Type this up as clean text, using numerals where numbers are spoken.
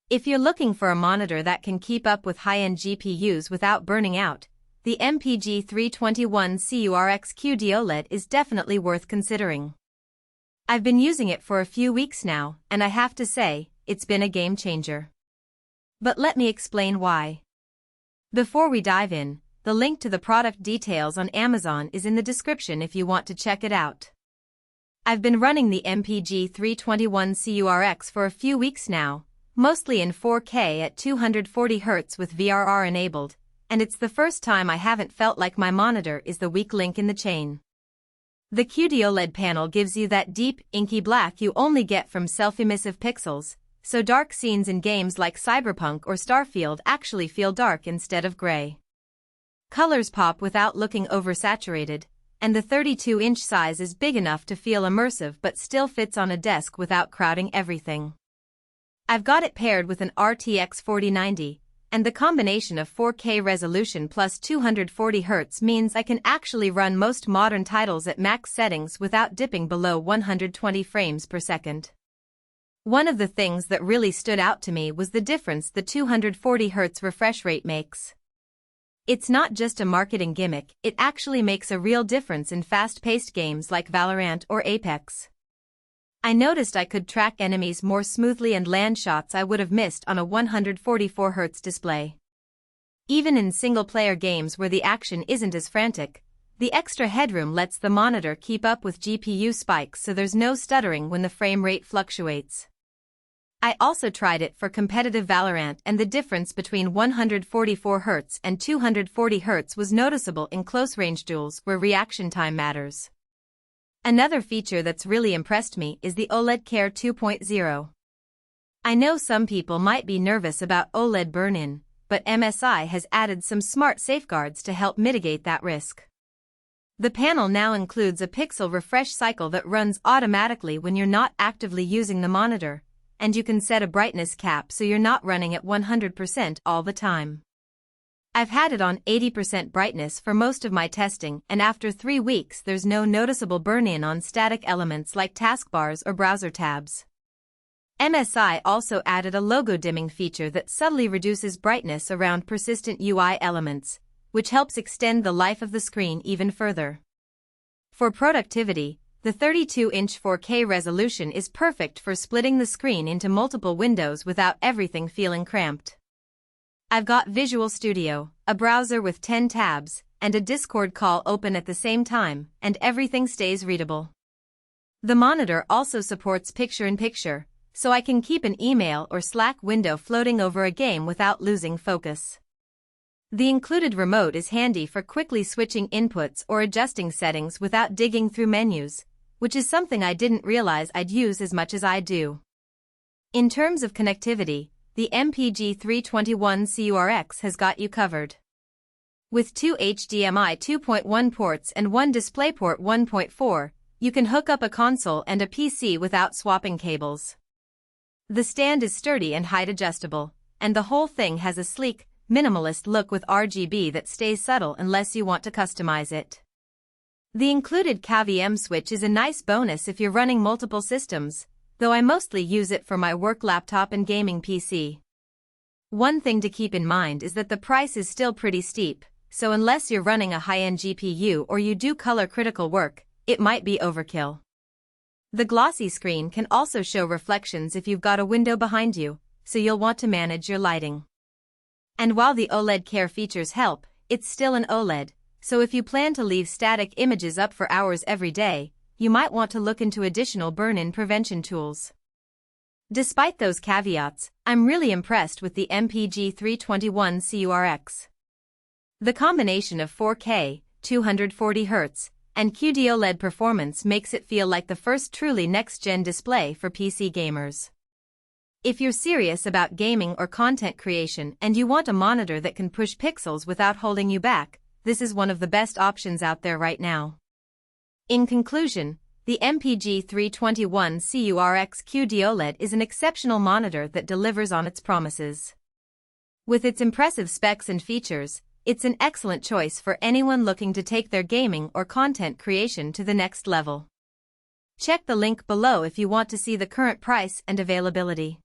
If you're looking for a monitor that can keep up with high-end GPUs without burning out, the MPG 321CURX QD-OLED is definitely worth considering. I've been using it for a few weeks now, and I have to say, it's been a game changer. But let me explain why. Before we dive in, the link to the product details on Amazon is in the description if you want to check it out. I've been running the MPG 321CURX for a few weeks now, mostly in 4K at 240Hz with VRR enabled, and it's the first time I haven't felt like my monitor is the weak link in the chain. The QD-OLED panel gives you that deep, inky black you only get from self-emissive pixels, so dark scenes in games like Cyberpunk or Starfield actually feel dark instead of gray. Colors pop without looking oversaturated, and the 32-inch size is big enough to feel immersive but still fits on a desk without crowding everything. I've got it paired with an RTX 4090, and the combination of 4K resolution plus 240Hz means I can actually run most modern titles at max settings without dipping below 120 frames per second. One of the things that really stood out to me was the difference the 240Hz refresh rate makes. It's not just a marketing gimmick, it actually makes a real difference in fast-paced games like Valorant or Apex. I noticed I could track enemies more smoothly and land shots I would have missed on a 144Hz display. Even in single-player games where the action isn't as frantic, the extra headroom lets the monitor keep up with GPU spikes so there's no stuttering when the frame rate fluctuates. I also tried it for competitive Valorant, and the difference between 144Hz and 240Hz was noticeable in close-range duels where reaction time matters. Another feature that's really impressed me is the OLED Care 2.0. I know some people might be nervous about OLED burn-in, but MSI has added some smart safeguards to help mitigate that risk. The panel now includes a pixel refresh cycle that runs automatically when you're not actively using the monitor, and you can set a brightness cap so you're not running at 100% all the time. I've had it on 80% brightness for most of my testing, and after 3 weeks there's no noticeable burn-in on static elements like taskbars or browser tabs. MSI also added a logo dimming feature that subtly reduces brightness around persistent UI elements, which helps extend the life of the screen even further. For productivity, the 32-inch 4K resolution is perfect for splitting the screen into multiple windows without everything feeling cramped. I've got Visual Studio, a browser with 10 tabs, and a Discord call open at the same time, and everything stays readable. The monitor also supports picture-in-picture, so I can keep an email or Slack window floating over a game without losing focus. The included remote is handy for quickly switching inputs or adjusting settings without digging through menus, which is something I didn't realize I'd use as much as I do. In terms of connectivity, the MPG 321CURX has got you covered. With 2 HDMI 2.1 ports and 1 DisplayPort 1.4, you can hook up a console and a PC without swapping cables. The stand is sturdy and height adjustable, and the whole thing has a sleek, minimalist look with RGB that stays subtle unless you want to customize it. The included KVM switch is a nice bonus if you're running multiple systems, though I mostly use it for my work laptop and gaming PC. One thing to keep in mind is that the price is still pretty steep, so unless you're running a high-end GPU or you do color-critical work, it might be overkill. The glossy screen can also show reflections if you've got a window behind you, so you'll want to manage your lighting. And while the OLED Care features help, it's still an OLED, so if you plan to leave static images up for hours every day, you might want to look into additional burn-in prevention tools. Despite those caveats, I'm really impressed with the MPG 321CURX. The combination of 4K, 240Hz, and QD-OLED performance makes it feel like the first truly next-gen display for PC gamers. If you're serious about gaming or content creation and you want a monitor that can push pixels without holding you back, this is one of the best options out there right now. In conclusion, the MPG 321CURX QD-OLED is an exceptional monitor that delivers on its promises. With its impressive specs and features, it's an excellent choice for anyone looking to take their gaming or content creation to the next level. Check the link below if you want to see the current price and availability.